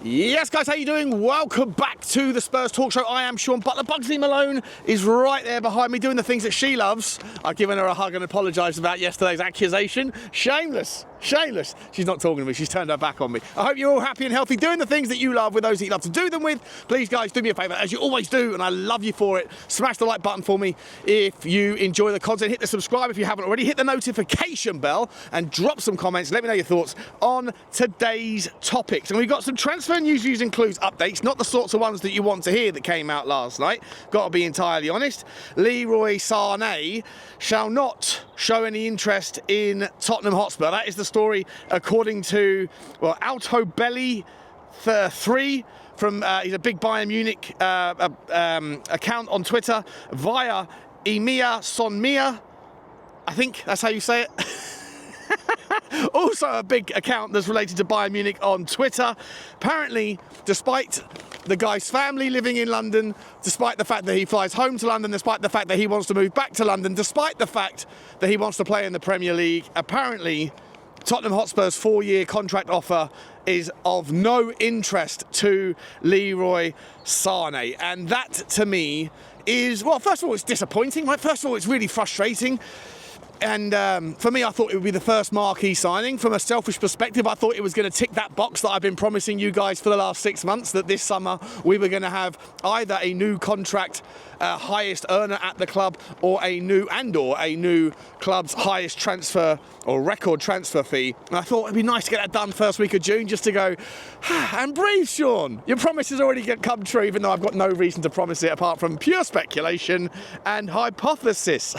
Yes, guys, how you doing? Welcome back to the Spurs Talk Show. I am Sean Butler. Bugsy Malone is right there behind me doing the things that she loves. I've given her a hug and apologised about yesterday's accusation. Shameless. She's not talking to me. She's turned her back on me. I hope you're all happy and healthy, doing the things that you love with those that you love to do them with. Please, guys, do me a favour, as you always do, and I love you for it. Smash the like button for me if you enjoy the content. Hit the subscribe if you haven't already. Hit the notification bell and drop some comments. Let me know your thoughts on today's topics. And we've got some transfer news, views and clues updates, not the sorts of ones that you want to hear that came out last night. Got to be entirely honest. Leroy Sané shall not show any interest in Tottenham Hotspur. That is the story according to, well, Alto Belly 3 from, he's a big Bayern Munich account on Twitter, via Emia Sonmia. I think that's how you say it. Also a big account that's related to Bayern Munich on Twitter. Apparently, despite the guy's family living in London, despite the fact that he flies home to London, despite the fact that he wants to move back to London, despite the fact that he wants to play in the Premier League, apparently Tottenham Hotspur's 4-year contract offer is of no interest to Leroy Sané. And that, to me, is, well, first of all, it's disappointing, right? First of all, it's really frustrating. And for me, I thought it would be the first marquee signing. From a selfish perspective, I thought it was going to tick that box that I've been promising you guys for the last 6 months, that this summer we were going to have either a new contract highest earner at the club, or a new club's highest transfer or record transfer fee. And I thought it'd be nice to get that done first week of June, just to go and breathe, Sean. Your promise has already come true, even though I've got no reason to promise it apart from pure speculation and hypothesis.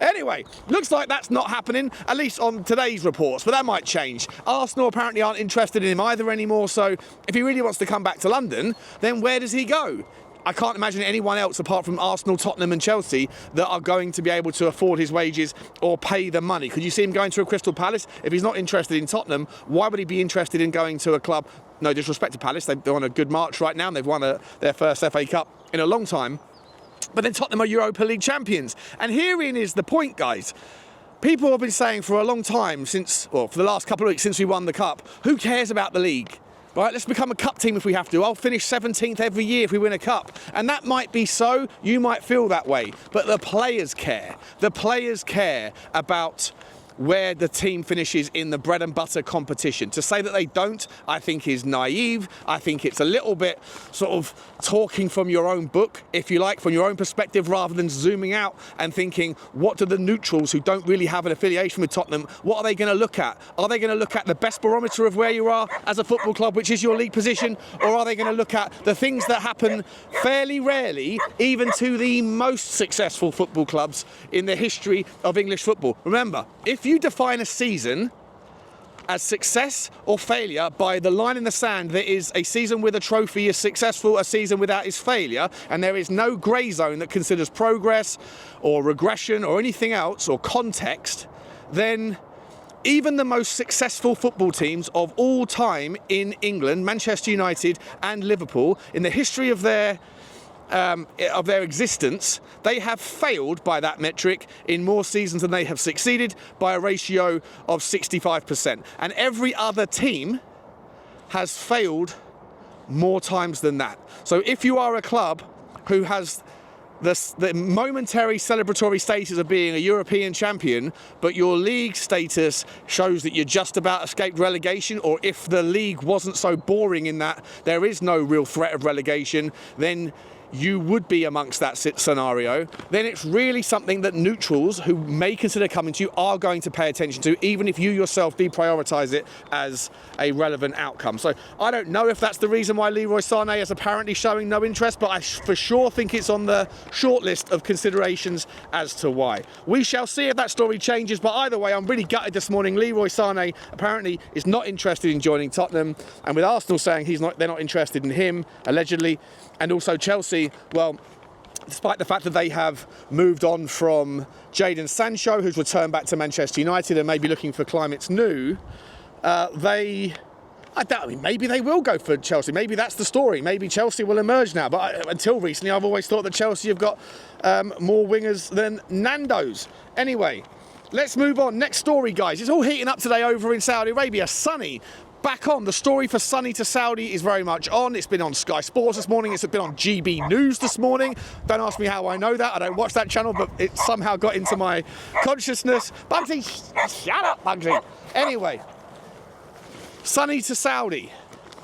Anyway, looks like that's not happening, at least on today's reports, but that might change. Arsenal apparently aren't interested in him either anymore, so if he really wants to come back to London, then where does he go? I can't imagine anyone else apart from Arsenal, Tottenham and Chelsea that are going to be able to afford his wages or pay the money. Could you see him going to a Crystal Palace? If he's not interested in Tottenham, why would he be interested in going to a club? No disrespect to Palace, they're on a good march right now, and they've won their first FA Cup in a long time. But then Tottenham are Europa League champions. And herein is the point, guys. People have been saying for a long time, for the last couple of weeks since we won the Cup, who cares about the league? Right, let's become a cup team if we have to. I'll finish 17th every year if we win a cup. And that might be so, you might feel that way. But the players care. The players care about where the team finishes in the bread and butter competition. To say that they don't, I think is naive. I think it's a little bit sort of talking from your own book, if you like, from your own perspective, rather than zooming out and thinking, what do the neutrals who don't really have an affiliation with Tottenham, what are they going to look at? Are they going to look at the best barometer of where you are as a football club, which is your league position? Or are they going to look at the things that happen fairly rarely, even to the most successful football clubs in the history of English football? Remember, if you define a season as success or failure by the line in the sand that is a season with a trophy is successful, a season without is failure, and there is no grey zone that considers progress or regression or anything else or context, then even the most successful football teams of all time in England, Manchester United and Liverpool, in the history of their existence, they have failed by that metric in more seasons than they have succeeded, by a ratio of 65%. And every other team has failed more times than that. So if you are a club who has the momentary celebratory status of being a European champion, but your league status shows that you're just about escaped relegation, or if the league wasn't so boring in that there is no real threat of relegation, then you would be amongst that scenario, then it's really something that neutrals who may consider coming to you are going to pay attention to, even if you yourself deprioritise it as a relevant outcome. So I don't know if that's the reason why Leroy Sané is apparently showing no interest, but I for sure think it's on the short list of considerations as to why. We shall see if that story changes, but either way, I'm really gutted this morning. Leroy Sané apparently is not interested in joining Tottenham, and with Arsenal saying they're not interested in him, allegedly, and also Chelsea, well, despite the fact that they have moved on from Jadon Sancho, who's returned back to Manchester United and may be looking for climates new, maybe they will go for Chelsea. Maybe that's the story. Maybe Chelsea will emerge now. But until recently, I've always thought that Chelsea have got more wingers than Nando's. Anyway, let's move on. Next story, guys. It's all heating up today over in Saudi Arabia. Sunny, back on. The story for Sané to Saudi is very much on. It's been on Sky Sports this morning. It's been on GB News this morning. Don't ask me how I know that. I don't watch that channel, but it somehow got into my consciousness. Bugsy, shut up, Bugsy. Anyway, Sané to Saudi.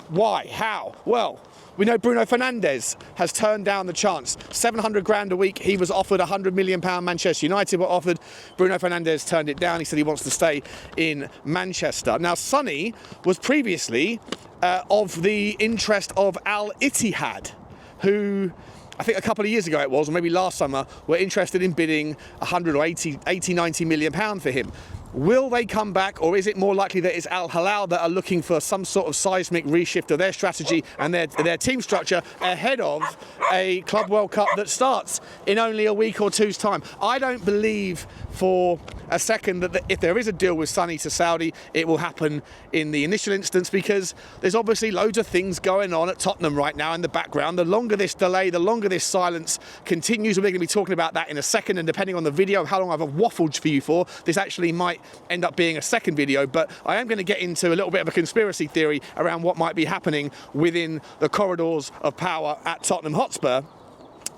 Why? How? Well, we know Bruno Fernandes has turned down the chance. 700 grand a week. He was offered £100 million. Manchester United were offered. Bruno Fernandes turned it down. He said he wants to stay in Manchester. Now, Sané was previously of the interest of Al Ittihad, who I think a couple of years ago it was, or maybe last summer, were interested in bidding 100 or 80, 90 million pounds for him. Will they come back, or is it more likely that it's Al Hilal that are looking for some sort of seismic reshift of their strategy and their team structure ahead of a Club World Cup that starts in only a week or two's time? I don't believe for a second that if there is a deal with Sané to Saudi, it will happen in the initial instance, because there's obviously loads of things going on at Tottenham right now in the background. The longer this delay, the longer this silence continues, and we're going to be talking about that in a second, and depending on the video, how long I've waffled for you for, this actually might end up being a second video, but I am going to get into a little bit of a conspiracy theory around what might be happening within the corridors of power at Tottenham Hotspur.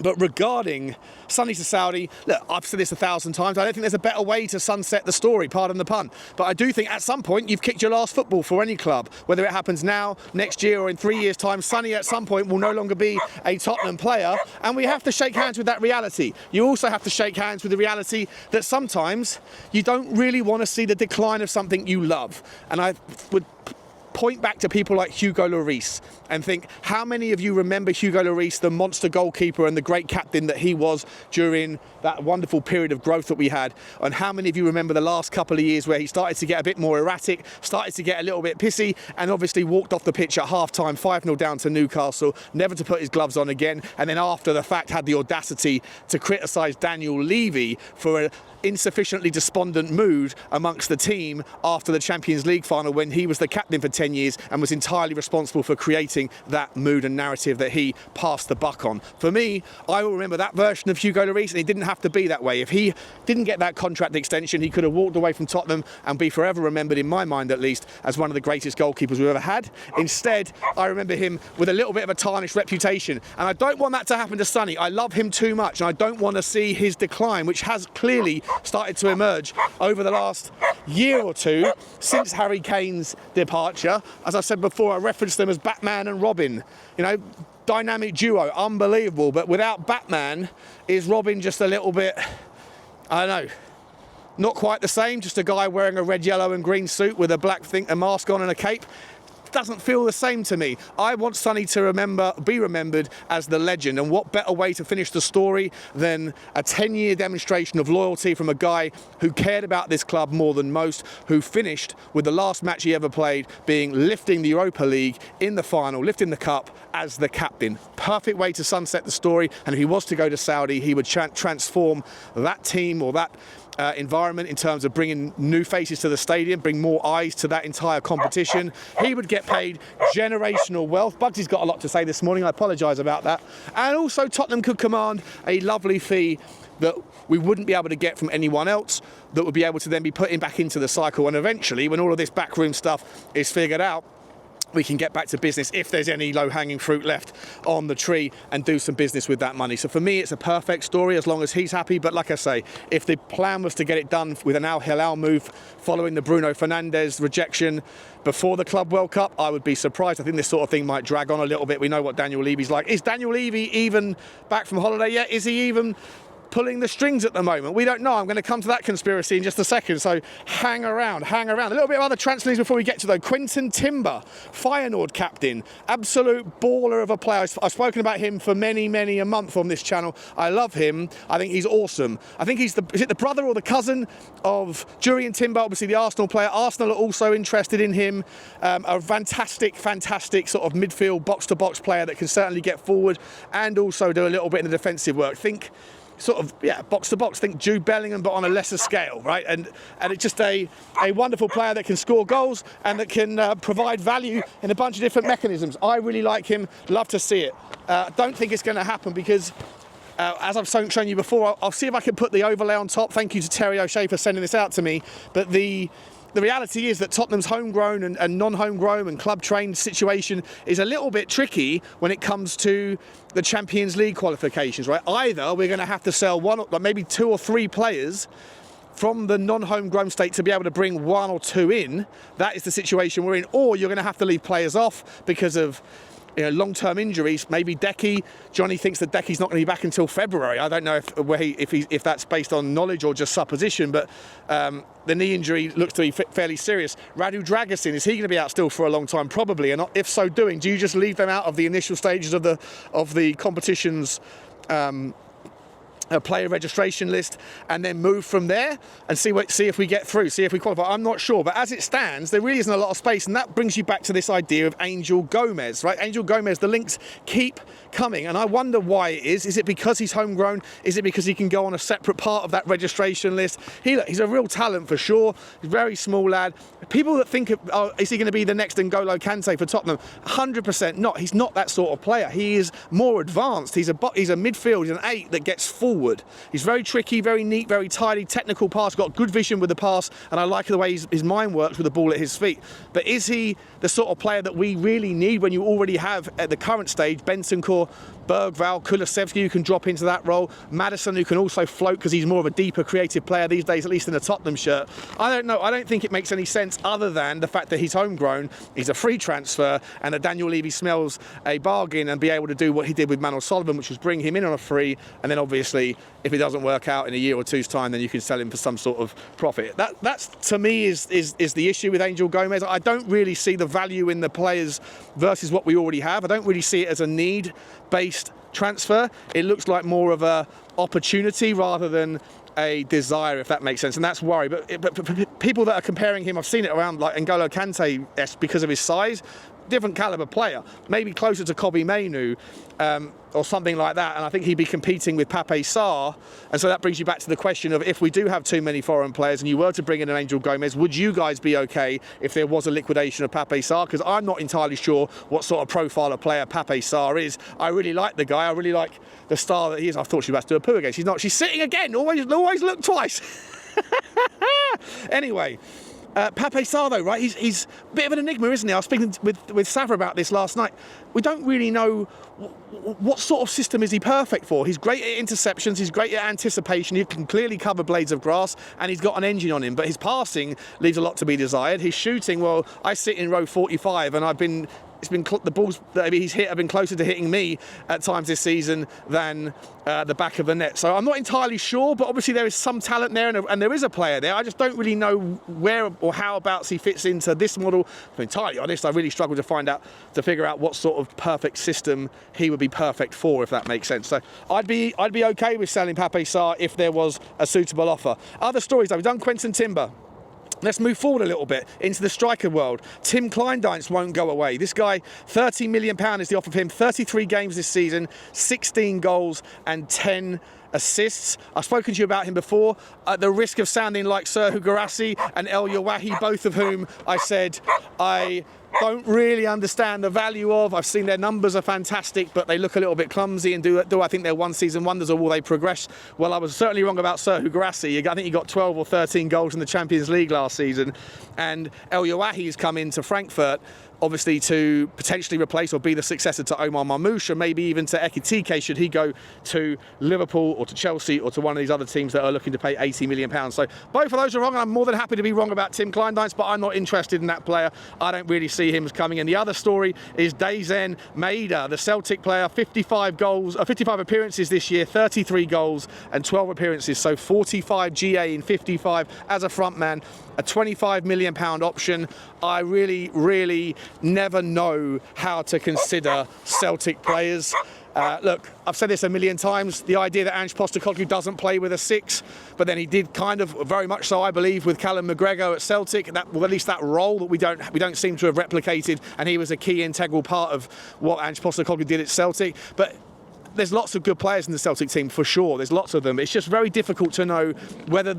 But regarding Sané to Saudi, look, I've said this 1,000 times, I don't think there's a better way to sunset the story, pardon the pun. But I do think at some point you've kicked your last football for any club. Whether it happens now, next year, or in 3 years' time, Sané at some point will no longer be a Tottenham player, and we have to shake hands with that reality. You also have to shake hands with the reality that sometimes you don't really want to see the decline of something you love. And I would point back to people like Hugo Lloris and think, how many of you remember Hugo Lloris, the monster goalkeeper and the great captain that he was during that wonderful period of growth that we had? And how many of you remember the last couple of years where he started to get a bit more erratic, started to get a little bit pissy, and obviously walked off the pitch at half-time, 5-0 down to Newcastle, never to put his gloves on again, and then after the fact had the audacity to criticise Daniel Levy for an insufficiently despondent mood amongst the team after the Champions League final, when he was the captain for 10 years and was entirely responsible for creating that mood and narrative that he passed the buck on. For me, I will remember that version of Hugo Lloris, and he didn't have to be that way. If he didn't get that contract extension, he could have walked away from Tottenham and be forever remembered, in my mind at least, as one of the greatest goalkeepers we've ever had. Instead, I remember him with a little bit of a tarnished reputation, and I don't want that to happen to Sané. I love him too much, and I don't want to see his decline, which has clearly started to emerge over the last year or two since Harry Kane's departure. As I said before, I referenced them as Batman and Robin. You know, dynamic duo, unbelievable. But without Batman, is Robin just a little bit, I don't know, not quite the same? Just a guy wearing a red, yellow and green suit with a black a mask on and a cape? Doesn't feel the same to me. I want Sané to be remembered as the legend, and what better way to finish the story than a 10-year demonstration of loyalty from a guy who cared about this club more than most, who finished with the last match he ever played being lifting the Europa League in the final, lifting the cup as the captain. Perfect way to sunset the story, and if he was to go to Saudi, he would transform that team or that environment in terms of bringing new faces to the stadium, bring more eyes to that entire competition. He would get paid generational wealth. Bugsy's got a lot to say this morning, I apologise about that. And also Tottenham could command a lovely fee that we wouldn't be able to get from anyone else, that would be able to then be put back into the cycle, and eventually, when all of this backroom stuff is figured out, we can get back to business, if there's any low-hanging fruit left on the tree, and do some business with that money. So for me, it's a perfect story as long as he's happy. But like I say, if the plan was to get it done with an Al Hilal move following the Bruno Fernandes rejection before the Club World Cup, I would be surprised. I think this sort of thing might drag on a little bit. We know what Daniel Levy's like. Is Daniel Levy even back from holiday yet? Is he even pulling the strings at the moment? We don't know. I'm going to come to that conspiracy in just a second, so hang around. A little bit of other transfer news before we get to though. Quinton Timber, Feyenoord captain, absolute baller of a player. I've spoken about him for many a month on this channel. I love him. I think he's awesome. I think he's is it the brother or the cousin of Jurrien Timber, obviously the Arsenal player. Arsenal are also interested in him. A fantastic sort of midfield box-to-box player that can certainly get forward and also do a little bit in the defensive work. Think sort of, yeah, box to box. Think Jude Bellingham, but on a lesser scale, right? And it's just a wonderful player that can score goals and that can provide value in a bunch of different mechanisms. I really like him. Love to see it. Don't think it's going to happen because, as I've shown you before, I'll see if I can put the overlay on top. Thank you to Terry O'Shea for sending this out to me. But the the reality is that Tottenham's homegrown and non-homegrown and club-trained situation is a little bit tricky when it comes to the Champions League qualifications, right? Either we're going to have to sell one, or maybe 2 or 3 players from the non-homegrown state to be able to bring 1 or 2 in. That is the situation we're in. Or you're going to have to leave players off because of long-term injuries. Maybe Decky. Johnny thinks that Decky's not going to be back until February. I don't know if that's based on knowledge or just supposition, but the knee injury looks to be fairly serious. Radu Dragusin, is he going to be out still for a long time? Probably. And if so doing, do you just leave them out of the initial stages of the competition's a player registration list and then move from there and see if we get through, see if we qualify? I'm not sure, but as it stands, there really isn't a lot of space, and that brings you back to this idea of Angel Gomez, right? Angel Gomez, the links keep coming, and I wonder why it is. Is it because he's homegrown? Is it because he can go on a separate part of that registration list? He's a real talent for sure. He's a very small lad. People that think, is he going to be the next N'Golo Kante for Tottenham? 100% not. He's not that sort of player. He is more advanced. He's a midfield, he's an 8 that gets forward. He's very tricky, very neat, very tidy, technical pass, got good vision with the pass, and I like the way his mind works with the ball at his feet. But is he the sort of player that we really need when you already have, at the current stage, Bentancur, Berghvall, Kulusevski, who can drop into that role, Maddison, who can also float because he's more of a deeper creative player these days, at least in a Tottenham shirt? I don't know. I don't think it makes any sense other than the fact that he's homegrown, he's a free transfer, and that Daniel Levy smells a bargain and be able to do what he did with Manuel Sullivan, which was bring him in on a free, and then obviously if it doesn't work out in a year or two's time, then you can sell him for some sort of profit. That's to me is the issue with Angel Gomez. I don't really see the value in the players versus what we already have. I don't really see it as a need-based transfer. It looks like more of a opportunity rather than a desire, if that makes sense, and that's worry. But people that are comparing him, I've seen it around like N'Golo Kante because of his size. Different caliber player, maybe closer to Kobbie Mainoo or something like that, and I think he'd be competing with Pape Sarr. And so that brings you back to the question of, if we do have too many foreign players and you were to bring in an Angel Gomez, would you guys be okay if there was a liquidation of Pape Sarr? Because I'm not entirely sure what sort of profile of player Pape Sarr is. I really like the guy. I really like the star that he is. I thought she was about to do a poo again. She's not. She's sitting again. Always look twice. Anyway. Pape Sarr, though, right? He's a bit of an enigma, isn't he? I was speaking with Sava about this last night. We don't really know what sort of system is he perfect for. He's great at interceptions, he's great at anticipation, he can clearly cover blades of grass, and he's got an engine on him, but his passing leaves a lot to be desired. His shooting, well, I sit in row 45 and the balls that he's hit have been closer to hitting me at times this season than the back of the net. So I'm not entirely sure, but obviously there is some talent there, and there is a player there. I just don't really know where or how he fits into this model. To be entirely honest, I really struggle to figure out what sort of perfect system he would be perfect for, if that makes sense. So I'd be okay with selling Pape Sarr if there was a suitable offer. Other stories though, we've done Quinton Timber. Let's move forward a little bit into the striker world. Tim Kleindienst won't go away. This guy, £30 million is the offer of him. 33 games this season, 16 goals and 10 assists. I've spoken to you about him before. At the risk of sounding like Serhou Guirassy and El Yawahi, both of whom I said I don't really understand the value of. I've seen their numbers are fantastic, but they look a little bit clumsy. And do I think they're one-season wonders, or will they progress? Well, I was certainly wrong about Serhou Guirassy. I think he got 12 or 13 goals in the Champions League last season. And El Yawahi's come into Frankfurt, obviously to potentially replace or be the successor to Omar Marmoush, or maybe even to Ekitike should he go to Liverpool or to Chelsea or to one of these other teams that are looking to pay £80 million. So both of those are wrong, and I'm more than happy to be wrong about Tim Kleindienst, but I'm not interested in that player. I don't really see him as coming. And the other story is Dazen Maeda, the Celtic player, 55 appearances this year, 33 goals and 12 appearances, so 45 GA in 55 as a front man, a £25 million option. I really never know how to consider Celtic players. Look, I've said this a million times, the idea that Ange Postecoglou doesn't play with a 6, but then he did kind of, very much so I believe, with Callum McGregor at Celtic, at least that role that we don't seem to have replicated, and he was a key integral part of what Ange Postecoglou did at Celtic. But there's lots of good players in the Celtic team for sure. There's lots of them. It's just very difficult to know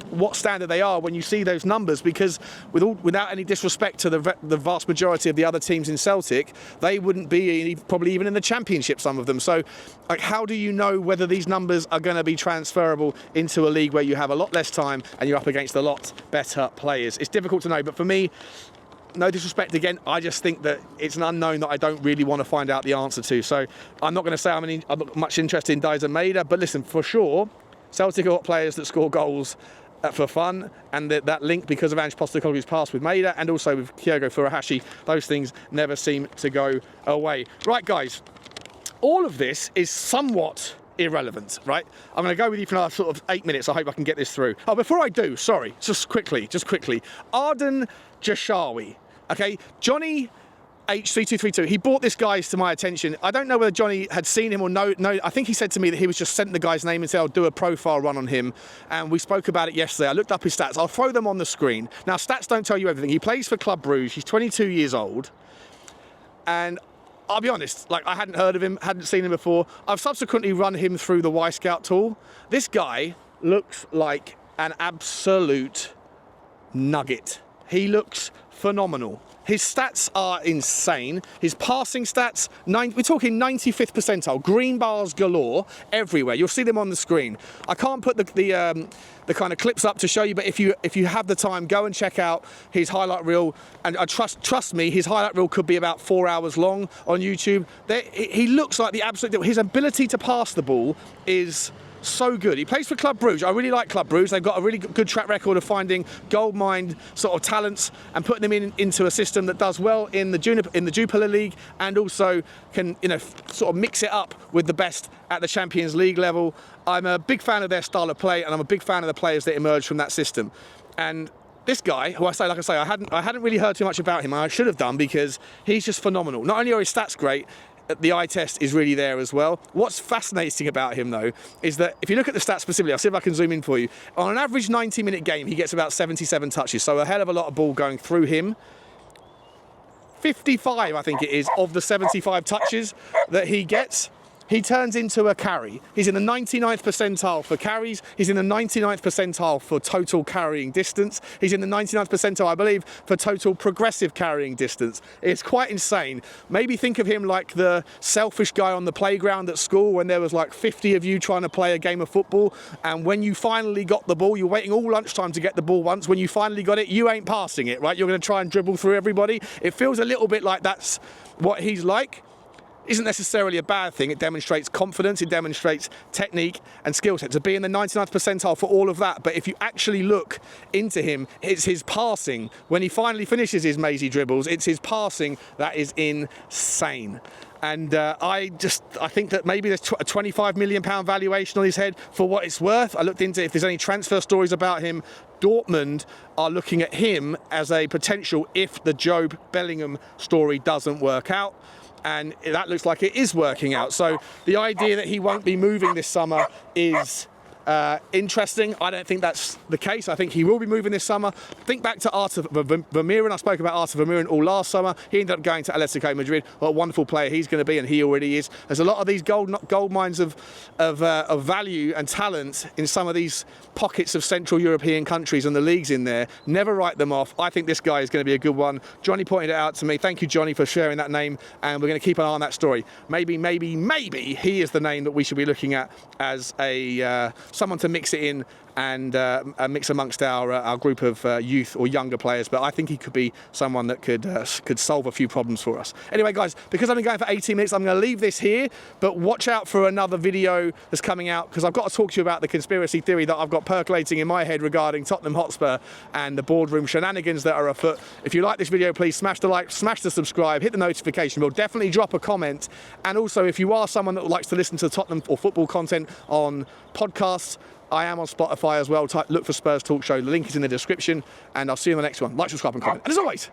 what standard they are when you see those numbers, because without any disrespect to the vast majority of the other teams in Celtic, they wouldn't be probably even in the Championship, some of them. So, like, how do you know whether these numbers are going to be transferable into a league where you have a lot less time and you're up against a lot better players? It's difficult to know, but for me, no disrespect again, I just think that it's an unknown that I don't really want to find out the answer to. So I'm not going to say I'm not much interested in Diaz and Maeda, but listen, for sure, Celtic have got players that score goals for fun, and that link because of Ange Postecoglou's pass with Maeda and also with Kyogo Furuhashi, those things never seem to go away. Right, guys, all of this is somewhat irrelevant, right? I'm going to go with you for another sort of 8 minutes. I hope I can get this through. Oh, before I do, sorry, just quickly. Arden Jashawi, okay? Johnny H3232, he brought this guy to my attention. I don't know whether Johnny had seen him or no. I think he said to me that he was just sent the guy's name and said, I'll do a profile run on him. And we spoke about it yesterday. I looked up his stats. I'll throw them on the screen. Now, stats don't tell you everything. He plays for Club Brugge. He's 22 years old. And I'll be honest, like, I hadn't heard of him, hadn't seen him before. I've subsequently run him through the Y-Scout tool. This guy looks like an absolute nugget. He looks phenomenal. His stats are insane. His passing stats, we're talking 95th percentile, green bars galore everywhere. You'll see them on the screen. I can't put the kind of clips up to show you, but if you have the time, go and check out his highlight reel. And trust me, his highlight reel could be about 4 hours long on YouTube. He looks like the absolute. His ability to pass the ball is so good. He plays for Club Brugge. I really like Club Brugge. They've got a really good track record of finding gold-mine sort of talents and putting them into a system that does well in the Jupiler League, and also can, sort of mix it up with the best at the Champions League level. I'm a big fan of their style of play, and I'm a big fan of the players that emerge from that system. And this guy, who I hadn't really heard too much about him. I should have done, because he's just phenomenal. Not only are his stats great, the eye test is really there as well. What's fascinating about him, though, is that if you look at the stats specifically, I'll see if I can zoom in for you. On an average 90-minute game, he gets about 77 touches, so a hell of a lot of ball going through him. 55, I think it is, of the 75 touches that he gets, he turns into a carry. He's in the 99th percentile for carries. He's in the 99th percentile for total carrying distance. He's in the 99th percentile, I believe, for total progressive carrying distance. It's quite insane. Maybe think of him like the selfish guy on the playground at school when there was like 50 of you trying to play a game of football, and when you finally got the ball, you're waiting all lunchtime to get the ball once. When you finally got it, you ain't passing it, right? You're going to try and dribble through everybody. It feels a little bit like that's what he's like. Isn't necessarily a bad thing. It demonstrates confidence, it demonstrates technique and skill set. To be in the 99th percentile for all of that, but if you actually look into him, it's his passing. When he finally finishes his mazy dribbles, it's his passing that is insane. And I think that maybe there's a £25 million valuation on his head for what it's worth. I looked into if there's any transfer stories about him. Dortmund are looking at him as a potential if the Jobe Bellingham story doesn't work out. And that looks like it is working out. So the idea that he won't be moving this summer is interesting. I don't think that's the case. I think he will be moving this summer. Think back to Arthur Vermeeren. I spoke about Arthur Vermeeren all last summer. He ended up going to Atletico Madrid. What a wonderful player he's going to be, and he already is. There's a lot of these gold mines of value and talent in some of these pockets of Central European countries, and the leagues in there. Never write them off. I think this guy is going to be a good one. Johnny pointed it out to me. Thank you, Johnny, for sharing that name, and we're going to keep an eye on that story. Maybe he is the name that we should be looking at as a someone to mix it in and mix amongst our group of youth or younger players. But I think he could be someone that could solve a few problems for us. Anyway, guys, because I've been going for 18 minutes, I'm going to leave this here. But watch out for another video that's coming out, because I've got to talk to you about the conspiracy theory that I've got percolating in my head regarding Tottenham Hotspur and the boardroom shenanigans that are afoot. If you like this video, please smash the like, smash the subscribe, hit the notification bell, definitely drop a comment. And also, if you are someone that likes to listen to Tottenham or football content on podcasts, I am on Spotify as well. Look for Spurs Talk Show. The link is in the description, and I'll see you in the next one. Like, subscribe, and comment. And as always,